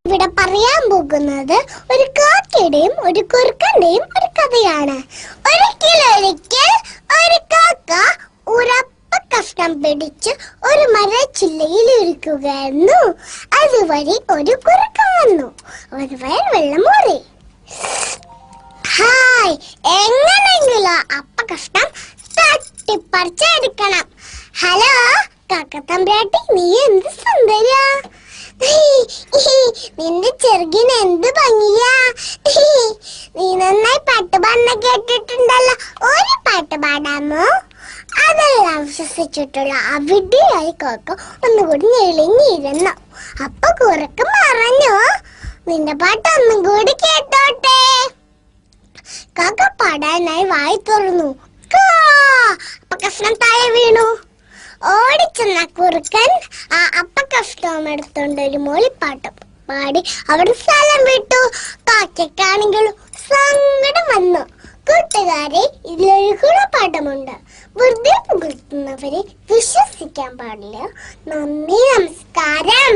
ഇവിടെ പറയാൻ പോകുന്നത് ഒരു കാക്കയുടെയും ഒരു കുറുക്കന്റെയും ഒരു കഥയാണ്. ഒരിക്കൽ ഒരു കാക്ക ഉറപ്പ കഷ്ണം പിടിച്ച് ഒരു മരച്ചില്ലയിൽ ഇരിക്കുകയായിരുന്നു. അതുവഴി ഒരു കുറുക്കൻ വന്നു. ഒരു വെള്ളം മൂറി. ഹായ്, എങ്ങനെയെങ്കിലും അപ്പ കഷ്ണം തട്ടിപ്പറിച്ചെടുക്കണം. ഹലോ കാക്കത്തമ്പ്രാട്ടി, നീ എന്ത് സുന്ദരിയാ! നിന്റെ ചെറുകിന് എന്ത് ഭംഗിയാ! നീ നന്നായി പാട്ട് പാടുന്ന കേട്ടിട്ടുണ്ടല്ലോ. ഒരു പാട്ട് പാടാമോ? അതെല്ലാം വിശ്വസിച്ചിട്ടുള്ള അവിടെയായി കാക്ക ഒന്നുകൂടി ഞെളിഞ്ഞിരുന്നു. അപ്പൊ കുറുക്കൻ പറഞ്ഞു, നിന്റെ പാട്ട് ഒന്നും കൂടി കേട്ടോട്ടെ. കാക്ക പാടാനായി വായി തുറന്നു. അപ്പൊ കഷ്ണം താഴെ വീണു. ഓടിച്ചെന്ന കുറുക്കൻ ആ അപ്പക്കഷ്ടവും എടുത്തോണ്ട് ഒരു മൂളിപ്പാട്ട് പാടി അവിടെ സ്ഥലം വിട്ടു. കാക്കയ്ക്കാണെങ്കിലും സങ്കടം വന്നു. കൂട്ടുകാരെ, ഇതിലൊരു ഗുണപാഠമുണ്ട്. വെറുതെ പുകഴ്ത്തുന്നവരെ വിശ്വസിക്കാൻ പാടില്ല. നന്ദി, നമസ്കാരം.